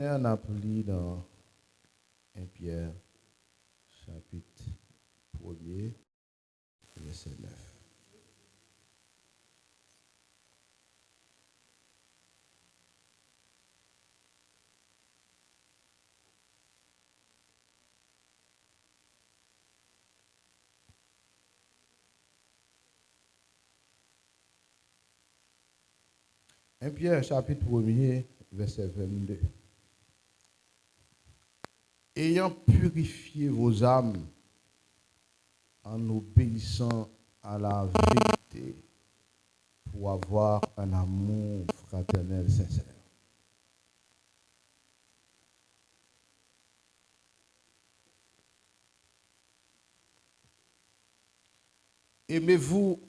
On a pris dans 1 Pierre, chapitre 1er, verset 9. Un Pierre, chapitre 1er, verset 22. Ayant purifié vos âmes en obéissant à la vérité pour avoir un amour fraternel sincère. Aimez-vous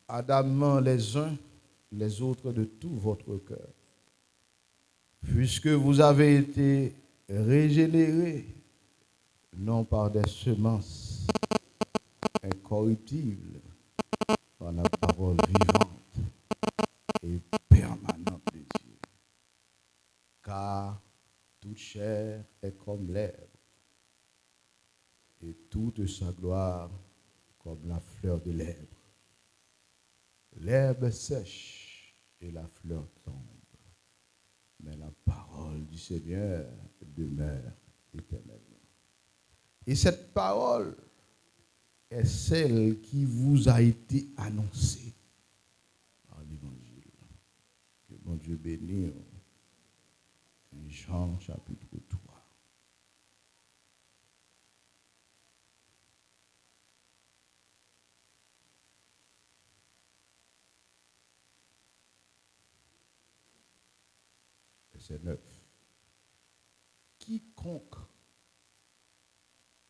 ardemment les uns les autres de tout votre cœur, puisque vous avez été régénérés, non par des semences incorruptibles, par la parole vivante et permanente de Dieu. Car toute chair est comme l'herbe, et toute sa gloire comme la fleur de l'herbe. L'herbe sèche et la fleur tombe, mais la parole du Seigneur demeure éternellement. Et cette parole est celle qui vous a été annoncée par l'Évangile. Que mon Dieu bénisse. Jean chapitre 3. Verset 9. Quiconque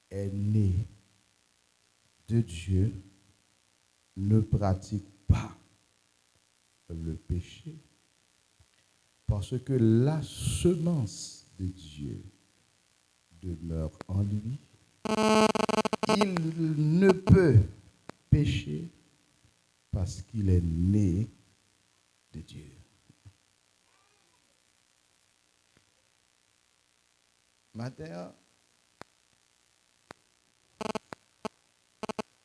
est né de Dieu ne pratique pas le péché, parce que la semence de Dieu demeure en lui. Il ne peut pécher parce qu'il est né de Dieu. Maintenant,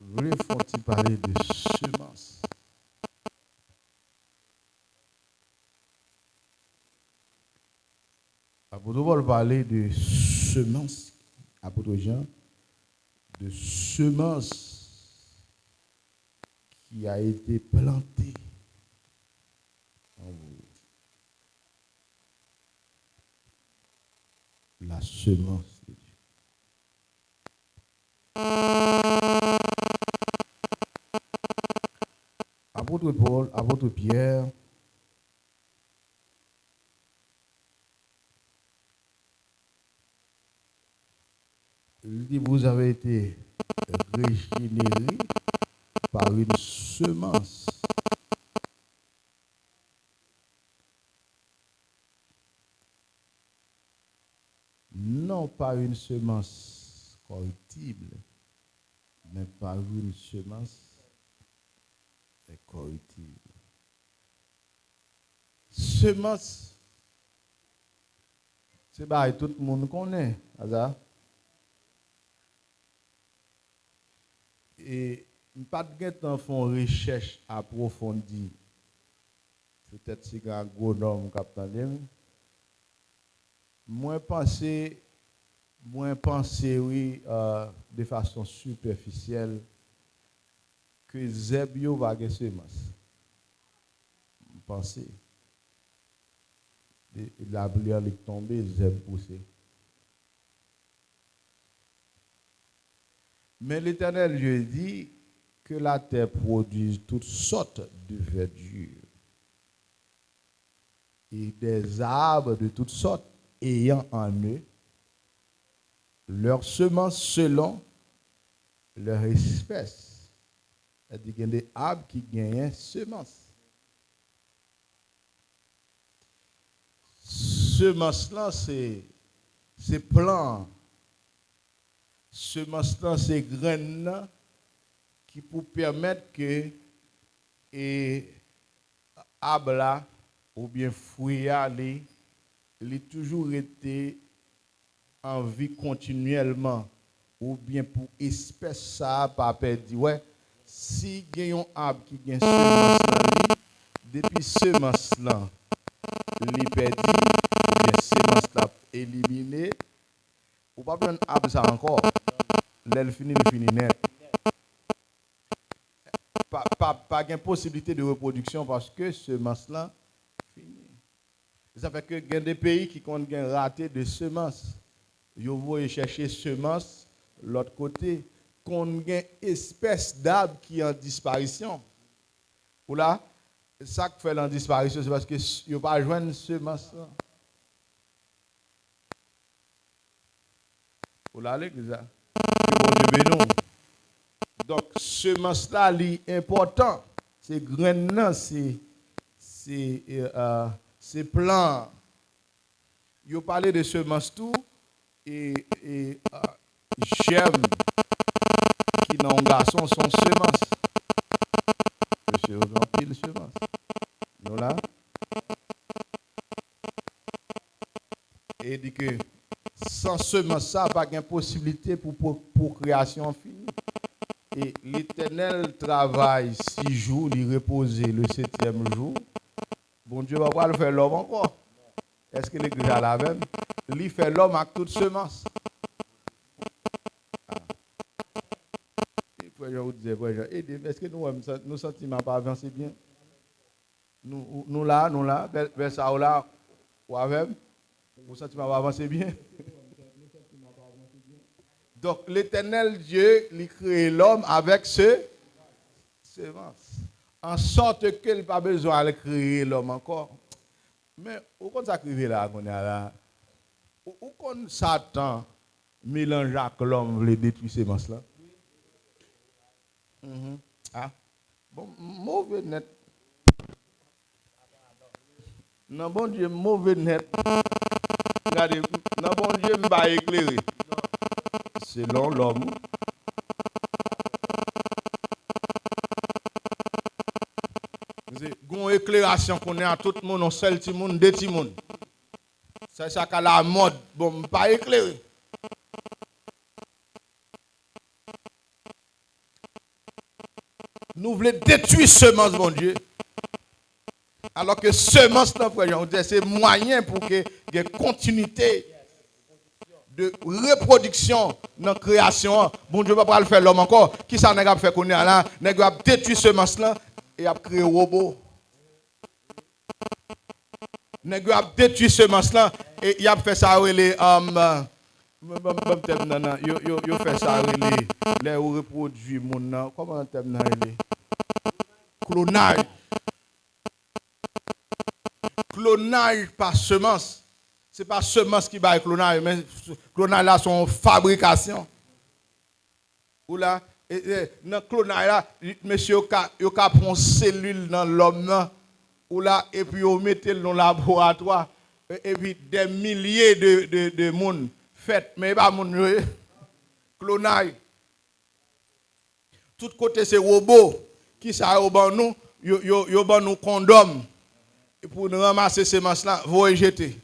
voulez faut-il parler de semence? Apôtre Paul parlait de semence, apôtre Jean, de semence qui a été plantée en vous. La semence de Dieu. Apôtre Paul, apôtre Pierre, il dit vous avez été régénérés par une semence. Non pas une semence corruptible, mais par une semence incorruptible. Semence, c'est pas tout le monde connaît, hasard. Et pas de temps font recherche approfondie. Peut-être si un gros homme capitaine. Moins penser oui de façon superficielle que Zebio va gagner semence. Penser. La pluie est tombée, Zeb poussé. Mais l'Éternel Dieu dit que la terre produise toutes sortes de verdure et des arbres de toutes sortes ayant en eux leur semence selon leur espèce. C'est-à-dire qu'il y a des arbres qui gagnent semence. Semence là, c'est plan. Semence là, c'est graines qui pour permettre que arbre là ou bien fruit aller il a toujours été en vie continuellement, ou bien pour espèce ça, pas perdre. Ouais, si il y a un arbre qui a semence là, depuis semence là, il perdu, ou bien semence là éliminé, ou pas prendre arbre ça encore. L'elle finit net. Pas de possibilité de reproduction parce que semence là fini. Ça fait que il y a des pays qui ont raté de semences. Ils vont chercher semences l'autre côté. Qu'on a une espèce d'arbre qui est en disparition. Ou là, ça qui fait en disparition, c'est parce que ils n'ont pas joindre semence là. Ou là, l'église. Donc, semence là, c'est important. C'est grain, c'est plan. Vous parlez de semences tout et j'aime qui dans un garçon sont semences. Monsieur, on a pile semences. Nous là. Et dit que sans semence ça, pas de possibilité pour création finie. Et l'Éternel travaille 6 jours, il repose le 7e jour. Bon Dieu va pas le faire l'homme encore. Est-ce que l'Église a la même? Il fait l'homme avec toute semence. Est-ce que nous sentiments pas avancer bien? Nous là, vers ça là, ou avec, nous sentiments pas avancer bien? Donc l'Éternel Dieu, il crée l'homme avec ce semence. En sorte qu'il n'a pas besoin de créer l'homme encore. Mais où qu'on s'acrive là, qu'on est là? Où qu'on Satan mélange avec l'homme, les détruire ces semences là? Ah, bon, mauvais net. Non, bon Dieu, mauvais net. Regardez, non, bon Dieu, je vais éclairer. Selon l'homme. C'est une éclairation qu'on est à tout le monde, on seul petit monde, deux petits monde. C'est ça qu'à la mode, bon, pas éclairé. Nous voulons détruire semence, mon Dieu. Alors que semence, c'est moyen pour qu'il y ait continuité de reproduction dans la création. Bon Dieu va pas le faire l'homme encore. Qui ça n'a pas fait qu'on est là? N'a pas détruire semence là et a créé un robot. N'a pas détruire semence là et il a fait ça les yo fait ça les reproduit mon comment on terme les clonage. Clonage par semence. Ce n'est pas semence qui va clonage, mais clonage là, son fabrication. Ou là, dans le clonage là, monsieur, il y a une cellule dans l'homme, ou là, et puis on met dans le laboratoire, et puis des milliers de monde fait, mais pas monde clonage. Tout côté, c'est robot qui ça nous, yo nous condom. Et pour nous ramasser ces semences là, vous les jeter.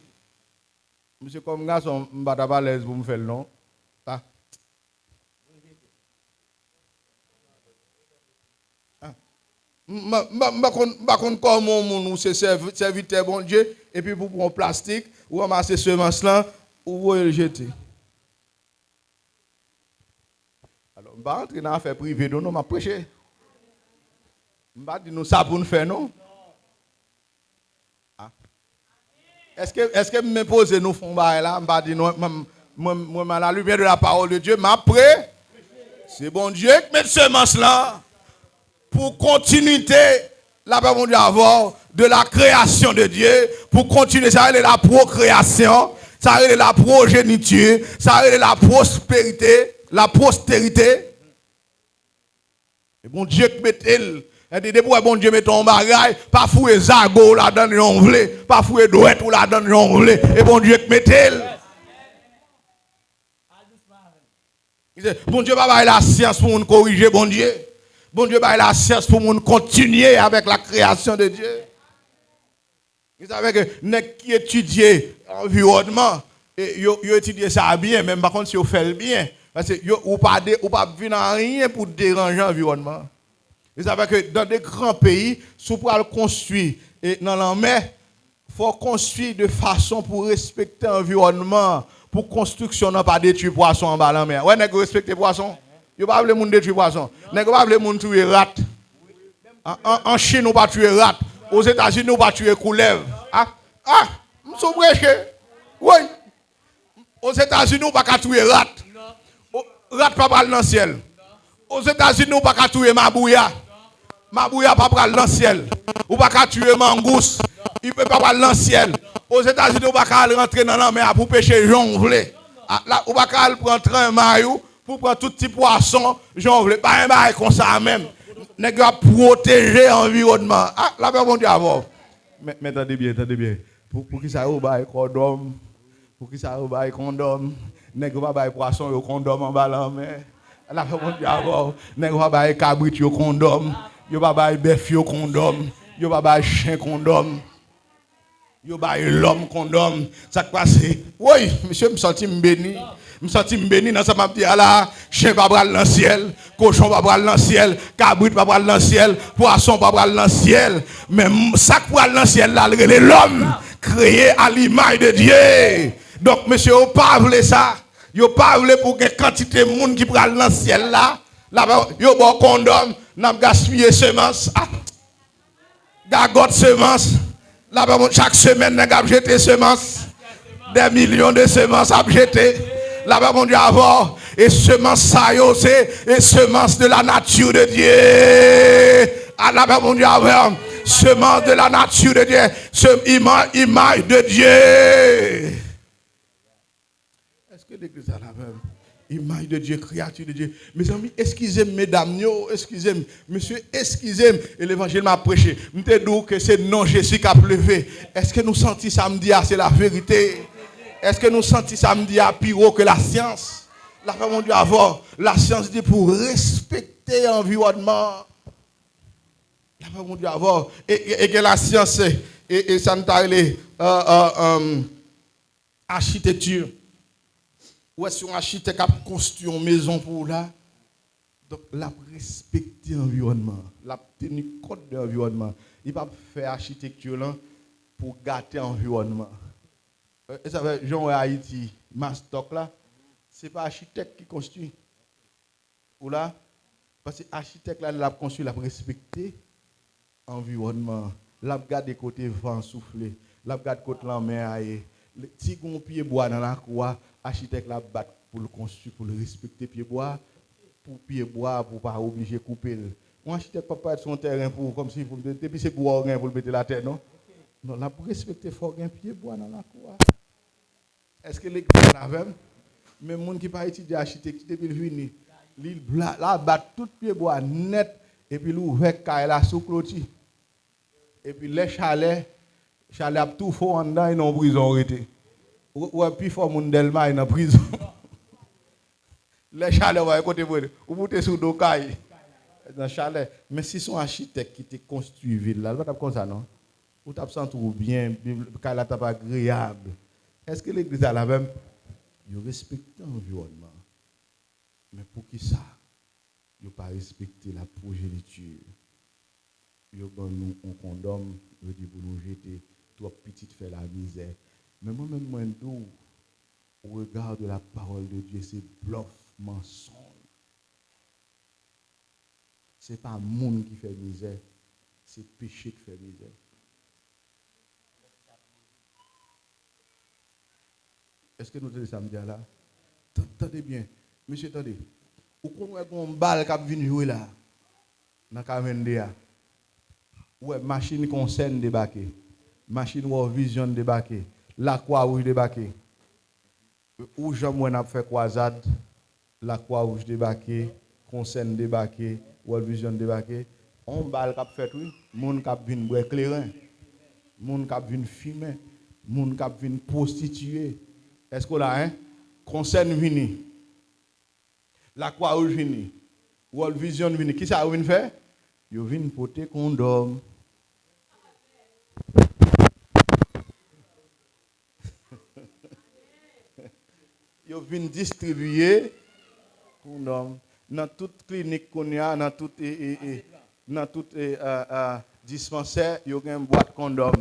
Monsieur comme garçon, je ne suis pas à l'aise pour me faire le nom. Je ne sais pas comment nous c'est serviteur bon Dieu, et puis pour prendre plastique, ou ramasser ces semences là, ou vous les jeter. Alors, je ne vais pas rentrer dans l'affaire privée, non, je vais prêcher. Je ne vais pas dire nous ça pour nous faire, non? Est-ce que me poser nous font bail là, m'pa dit non, moi la lumière de la parole de Dieu, m'après c'est bon Dieu qui met semence là pour continuité la parole de Dieu avoir de la création de Dieu, pour continuer ça la procréation, ça la progéniture, ça la prospérité, la postérité. Et bon Dieu qui met elle. Et des fois, bon Dieu met ton bagage, pas fouer zago là dans l'ongle, pas fouer douette ou là dans l'ongle, et bon Dieu qui met elle. Bon Dieu va la science pour nous corriger, bon Dieu. Bon Dieu va la science pour nous continuer avec la création de Dieu. Vous savez que les qui étudient l'environnement, ils étudient ça bien, même par contre, si vous faites le bien. Parce que vous ne pas venir rien pour déranger l'environnement. Vous savez que dans des grands pays, si vous pouvez construire dans la mer, il faut construire de façon pour respecter l'environnement, pour construction, non pas détruire poisson en bas de la mer. Ouais, vous respectez poisson. Vous ne pas les gens détruire poisson. Vous ne pas les gens tuer rat. En Chine, nous ne pas tuer rat. Aux États-Unis, nous ne pas tuer couleuvre. Nous sommes prêchés. Oui. Aux États-Unis, nous ne pas tuer rat. Rat pas aller dans le ciel. Aux États-Unis, nous ne pas tuer mabouya. Mabouya pas aller dans le ciel. Ou pas tuer mangousse. Il ne peut pas aller dans le ciel. Aux États-Unis, nous ne pas rentrer dans la mer pour pêcher jonglé. Là, ou pas prendre un maillot pour prendre tout petit poisson jonglé. Pas un bail comme ça même. Nous devons protéger l'environnement. Là, mon Dieu, avant. Mais attendez bien. Pour qui ça vous bail condom? Pour qui ça vous bail condom? Nous devons pas poisson au condom en bas la mer. Là, mon Dieu, avant. Nous devons pas cabrit au condom. Nous devons pas bœuf au condom. Nous devons pas chien condom. Nous devons l'homme condom. Ça passe. Oui, monsieur, me senti béni. Je me sens béni dans ce m'a dit là, chien pas bral dans le ciel, cochon pas bral dans le ciel, cabrit pas bral dans le ciel, poisson pas bral dans le ciel, mais ça qui bral dans le ciel là, l'homme créé à l'image de Dieu. Donc monsieur, vous pas voulez ça, vous pas voulez pour que quantité de monde qui bral dans le ciel là, là yo bon condom, n'a gaspillé semence, gagote semence, là chaque semaine n'a jeté semence, des millions de semences à jeter. Là-bas, mon Dieu, avant, et semence ça, c'est semence de la nature de Dieu. Là-bas, mon Dieu, avant, semence de la nature de Dieu, image de Dieu. Est-ce que l'église a la même image de Dieu, créature de Dieu? Mes amis, excusez-moi, mesdames, excusez-moi, monsieur, excusez-moi, et l'évangile m'a prêché. Je te dis que c'est non Jésus qui a pleuvé. Est-ce que nous sentons samedi, c'est la vérité? Est-ce que nous sentons samedi à pire que la science? La femme, mon Dieu, avant, la science dit pour respecter l'environnement. La femme, mon Dieu, avant, et que la science, et ça nous parle architecture. Ou est-ce qu'un architecte a construit une maison pour là? Donc, la respecter l'environnement, la tenir compte de l'environnement. Il ne peut pas faire architecture là pour gâter l'environnement. Et ça fait Jean Haïti, Mastoc là, c'est pas architecte qui construit. Ou là, parce que l'architecte là, il a construit, il a respecté l'environnement. Il a gardé côté vent soufflé, il a gardé côté la mer aille. Si on pied bois dans la cour, l'architecte là bat pour le construire, pour le respecter pied bois, pour pas obliger de couper. Un architecte ne peut pas être sur un terrain pour comme si vous depuis c'est bois pour le mettre la terre, non? Non, là pour respecter, il faut un pied bois dans la cour. Est-ce que l'église est la même? Mais les gens qui n'ont pas étudié l'architecture depuis le venu, là, battent tout pied bois net, et puis l'ouvert là sous clôture. Et puis les chalets a tout fort en dedans, ils ont en prison arrêté. Ou puis fort mon Delma est en prison. Les chalets vont côté vous montez sur dos caille dans chalet. Mais si son architecte qui te construit ville là, pas comme ça non? Ou t'as senti bien, là t'as pas agréable. Est-ce que l'église a la même? Ils respectent l'environnement. Mais pour qui ça? Ils n'ont pas respecté la progéniture. Ils ont nous un condom, ils dit pour nous jeter, toi petite fait la misère. Mais moi-même, moi, au regard de la parole de Dieu, c'est bluff, mensonge. Ce n'est pas le monde qui fait misère, c'est le péché qui fait misère. Est-ce que nous te samedi là? Attendez bien, monsieur, attendez. Ou qu'on a un balle qui vient jouer là, dans la ouais, machine concerne débarquer, machine World Vision débarquer, la Croix-Rouge débarquer. Ou jamais on a fait croisade, la Croix-Rouge débarquer, concerne débarquer, World Vision débarquer. On balle qui fait oui, monde qui vient boire éclairant, monde qui vient fumer, monde qui vient prostituer. Est-ce que là, hein? Concerne vini. La Croix-Rouge vini. World Vision vini. Qui ça vient faire? Yo vient porter condom. Ils viennent distribuer condom dans toute clinique qu'on y a, dans toute dispensaire, il y a une boîte condom.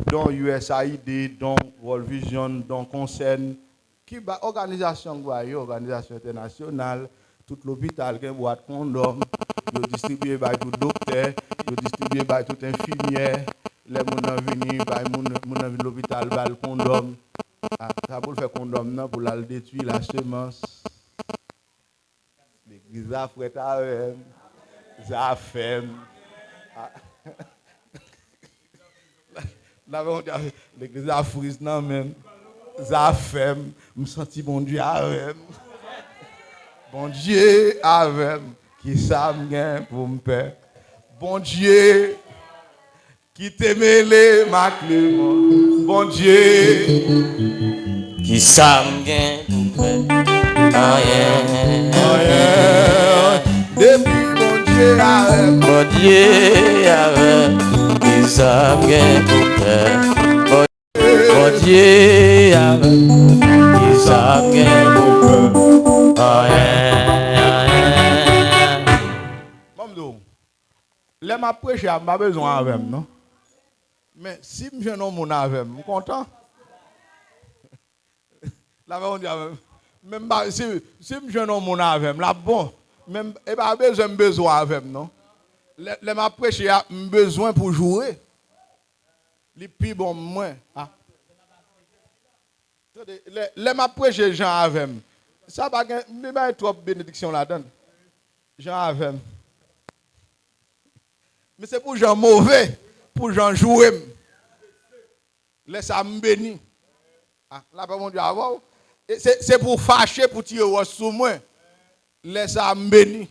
Dans USAID, dans World Vision, dans Concern, qui ba organisation organisation internationale, tout l'hôpital qui a une boîte condom, ils distribué par tout docteur, ils distribué par tout infirmière, les gens venus par l'hôpital par le condom. Ça pour faire condom pour la détruire la semence. L'église a fait ça fait l'église a frise non même ça fait me senti bon Dieu avec bon Dieu avec qui ça me pour me faire bon Dieu qui t'aime les ma clément bon Dieu qui ça me pour faire depuis bon Dieu avec qui ça me pour faire bon Dieu avec qui ça me pour faire Mamdou les m'a prêché a pas besoin avec non mais si je non mon avec je content la on dit même si je non mon avec là bon même et pas besoin avec non les m'a prêché a besoin pour jouer les plus bon moins les m'a prêché Jean avec ça pas mais trop bénédiction là-dedans Jean avec mais c'est pour Jean mauvais pour Jean jouer laisse ça me béni là pas mon Dieu avant c'est pour fâcher pour tirer sous moi laisse ça me béni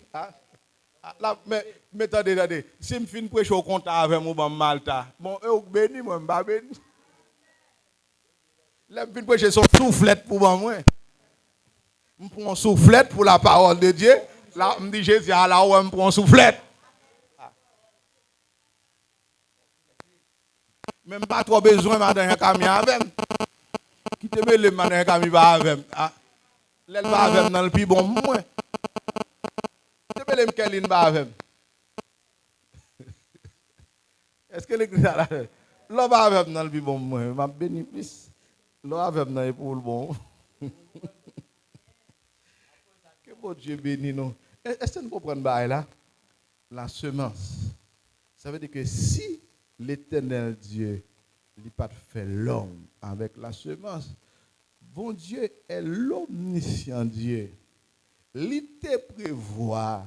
là mais attendez si me fin prêcher au compte avec moi bon malta bon eux béni moi pas béni là me fin prêcher son soufflette pour moi me prend soufflette pour la parole de Dieu là me dit Jésus là on me prend soufflette même pas trop besoin madame Camille avec qui te met le madame Camille pas avec l'aile pas avec dans le plus bon moins te met le Kéline pas avec est-ce que l'église là l'homme pas avec dans le plus bon moins m'a béni plus l'homme avec dans pour le bon que bon Dieu béni nous est-ce que nous comprenons pas là la semence ça veut dire que si l'Éternel Dieu n'a pas fait l'homme avec la semence. Bon Dieu est l'omniscient Dieu. Il te prévoit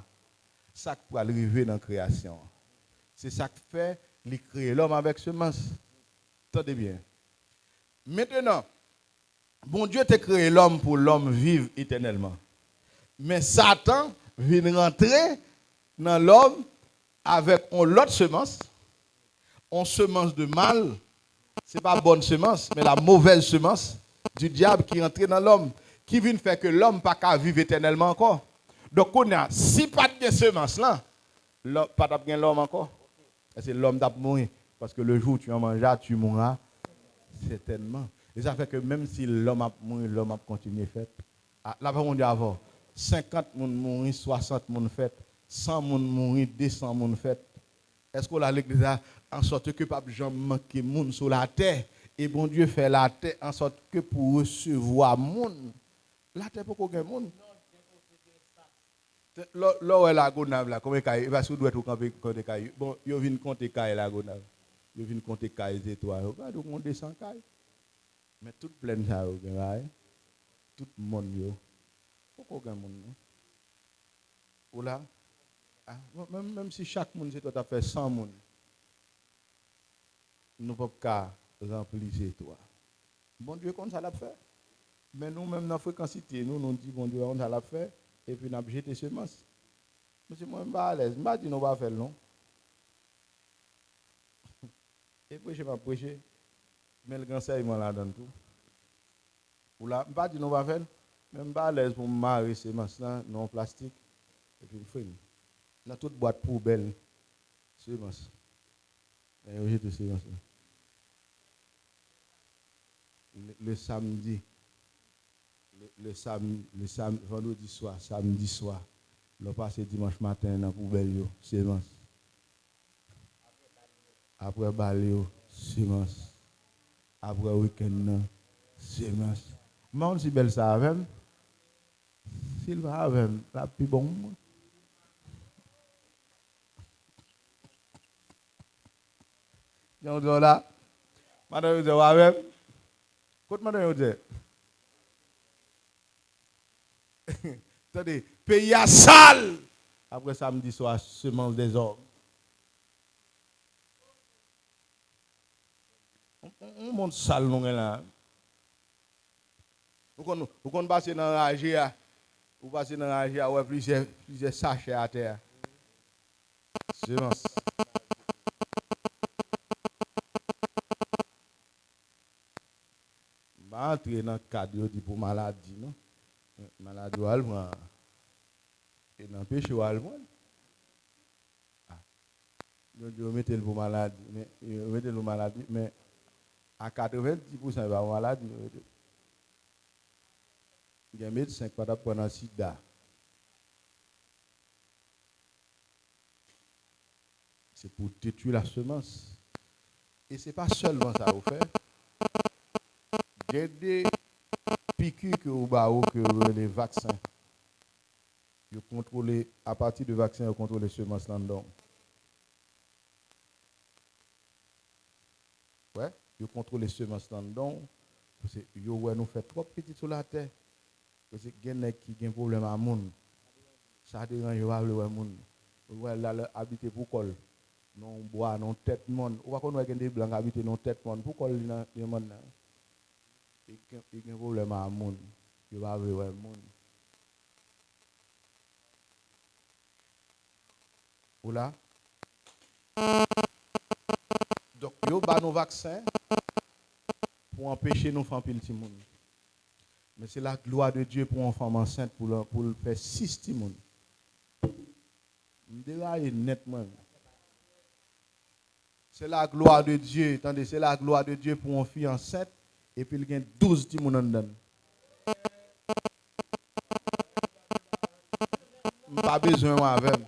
ça qui va arriver dans la création. C'est ça qui fait qu'il crée l'homme avec semence. Attendez bien. Maintenant, bon Dieu t'a créé l'homme pour l'homme vivre éternellement. Mais Satan vient rentrer dans l'homme avec une autre semence. On semence de mal, ce n'est pas bonne semence, mais la mauvaise semence du diable qui est entrée dans l'homme, qui vient faire que l'homme n'a pas qu'à vivre éternellement encore. Donc, on a, si pas de semence là, pas de l'homme encore. C'est l'homme qui mourir. Parce que le jour où tu en mangeras, tu mourras certainement. Et ça fait que même si l'homme a mouru, l'homme a continué à faire. Là, on dit avant, 50 personnes mourent, 60 personnes fait, 100 personnes mourent, 200 personnes fait. Est-ce qu'on a l'église en sorte que pas de manquer monde sur la terre et bon Dieu fait la terre en sorte que pour recevoir monde la terre pour qu'on monde là où est la gonave là comme caille parce que doit tout camper compter caille bon yo vinn compter caille la gonave yo vinn compter caille étoiles regarde on descend caille mais toute pleine ça tout monde yo pour qu'on monde ou là même si chaque monde c'est toi tu as fait 100 monde nous ne pouvons pas remplir ces toi. Bon Dieu, comme ça l'a fait. Mais nous-mêmes, dans la fréquencité, nous disons, bon Dieu, on ça l'a fait. Et puis, nous avons jeté semences. Monsieur, moi, je ne suis pas à l'aise. Je ne dis pas, nous va faire non. Et puis, je vais prêcher. Mais le grand serment là-dedans tout. Ou là, je ne dis pas, nous va faire. Mais je ne suis pas à l'aise pour me marrer ces semences là, non plastique. Et puis, je fais. Dans toute boîte poubelle, semences. Et j'ai jeté semences là. Le samedi, vendredi soir, samedi soir, le passé dimanche matin dans la poubelle, sémence. Après balé, sémence. Après week-end, sémence. Mais si belle ça avec, s'il va avec, la plus bon. Donc là, madame, vous avez avec. Côte madame, vous avez. Attendez, pays à sale. Après samedi soir, semence des hommes. On monte sale, nous là. Vous qu'on passe dans la GA. Vous passez dans la GA, ouais, plusieurs sachets à terre. Semence. Je vais entrer dans le cadre pour maladie, non? Maladie, et dans le péché, vous mettez le pour maladie, mais à 90%, il va avoir maladie. Il y a un médecin qui va prendre un sida. C'est pour détruire la semence. Et ce n'est pas seulement ça vous fait. Il y a des piqûres que vous avez, que les vaccins. Vous contrôlez, à partir du vaccin, vous contrôlez les semences là-dedans. Ouais, vous contrôlez les semences là-dedans. Parce que vous nous fait trop petit sur la terre. Parce que il y a qui ont un problème à monde. Ça dérange le monde. Vous là habiter pour col. Non bois, non tête monde. Ou pas qu'on a des blancs habiter non tête monde. Pour col dans le monde. Il y a un problème à monde. Il va avoir le monde. Ou là. Donc, il y a nos vaccins pour empêcher nos femmes de faire monde. Mais c'est la gloire de Dieu pour une femme enceinte pour le faire 6 petits monde. Nettement. C'est la gloire de Dieu. Attendez, c'est la gloire de Dieu pour une fille enceinte et puis il y a 12 petits monde en dedans. Pas besoin avec.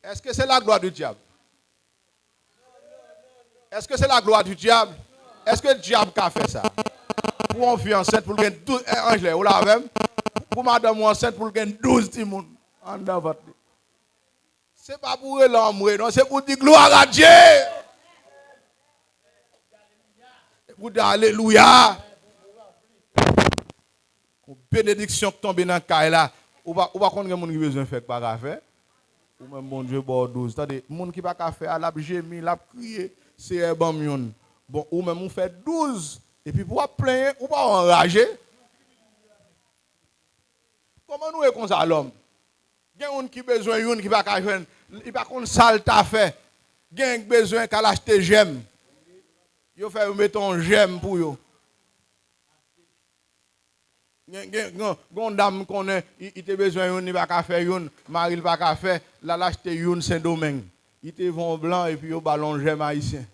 Est-ce que c'est la gloire du diable? Est-ce que c'est la gloire du diable? Est-ce que le diable a fait ça? Pour une fille enceinte, pour gagner 12 anges, ou là même, pour madame enceinte, pour gagner 12 timons. C'est pas pour l'homme, non, c'est pour dire gloire à Dieu. Pour dire alléluia. Bénédiction qui tombe dans le cas là. Ou pas qu'on a besoin de faire par affaire. Ou même mon Dieu, bon 12. C'est-à-dire, les gens qui n'ont pas faire, la gémi, la crier, c'est bon mion. Bon, ou même on fait 12. Et puis pour plaindre, ou pas enrager. Comment nous est comme ça l'homme? Il y a un qui a besoin, il qui va pas faire, il pas qu'on sale t'a fait. Il y a besoin qu'à l'acheter j'aime. Il fait mettre un j'aime pour yo. Gon dame connaît, il a besoin il va pas faire une, Marie il va pas faire, la l'acheter une Saint-Domingue. Il te vend blanc et puis au ballon j'aime haïtien.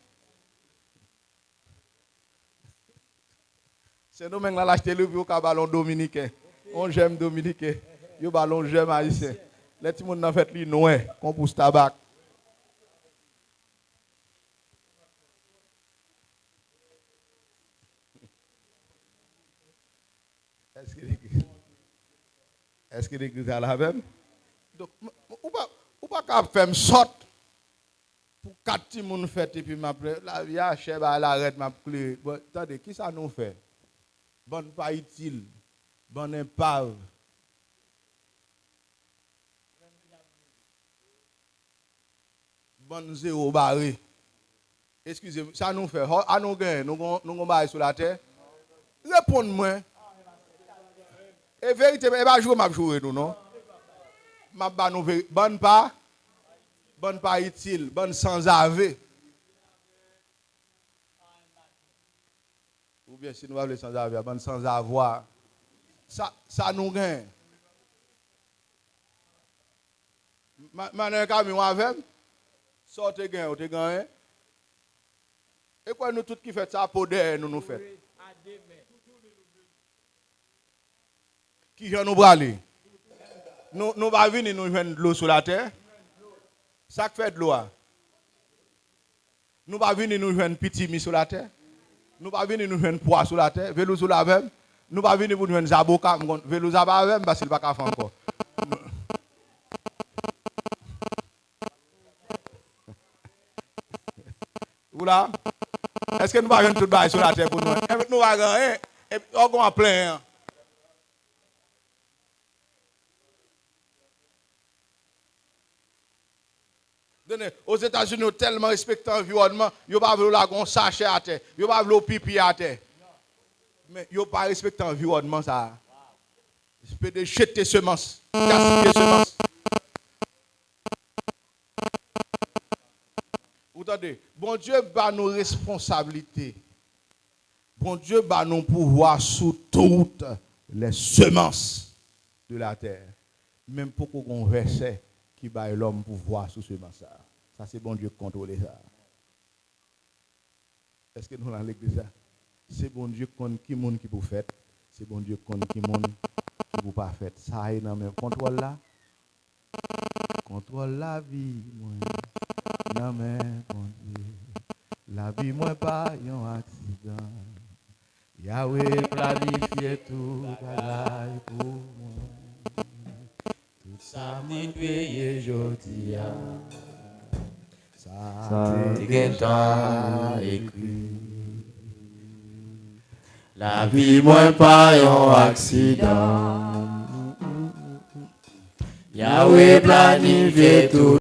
Saint-Domingue la l'acheter le puis au ballon dominicain. On j'aime dominicain. Yo ballon j'aime haïtien. Les petits monde n'a fait li noir, qu'on pousse tabac. Est-ce que l'église a la même? Donc, ou pas faire me sorte pour 4 petits moun fait et puis m'après la vie a chèvre à l'arrête m'a clé. Bon, attendez, qui ça nous fait? Bonne pas utile, bonne épave. Bonne zéro barré. Excusez-moi, ça nous fait. À nous gagne, nous barré sur la terre. Répondez-moi. Et vérité, je vais jouer, nous, non? Bonne pas utile, bonne sans ave. Ou bien si nous avons sans ave, bonne sans avoir. Ça nous gagne. Maintenant, quand nous avons, sortez gagne, vous gagne. Et quoi nous tous qui fait ça pour derrière nous fait? Qui vient nous braler? Nous va venir nous joindre de l'eau sur la terre. Ça fait de l'eau. Nous va venir nous joindre petit mi sur la terre. Nous va venir nous joindre poids sur la terre, vélo sur la même. Nous va venir pour nous joindre zaboka, vélo zaboka même parce qu'il pas qu'à faire encore. Oula, est-ce que nous va joindre tout bail sur la terre pour nous? Nous va gagner et on va plein. Aux États-Unis, ils ont tellement respecté l'environnement, ils n'ont pas voulu la sachet à terre, ils n'ont pas voulu pipi à terre. Mais ils n'ont pas respecté l'environnement, ça. Ils peuvent jeter semences, gaspiller semences. Vous entendez? Bon Dieu bat nos responsabilités. Bon Dieu bat nos pouvoirs sous toutes les semences de la terre. Même pour qu'on verset qui bat l'homme pouvoir sous semences. Ça, c'est bon Dieu qui contrôle ça. Est-ce que nous dans l'église? C'est bon Dieu qui monde qui peut faire. C'est bon Dieu qui monde qui peut pas faire. Ça est dans le même contrôle là. Contrôle la vie, moi. Non mais bon Dieu. La vie, moi, pas un accident. Yahweh planifié tout bagaille pour moi. Tout ça m'a payé aujourd'hui. Ça t'es écrit. La vie, moi, pas un accident. Yahweh planifié tout.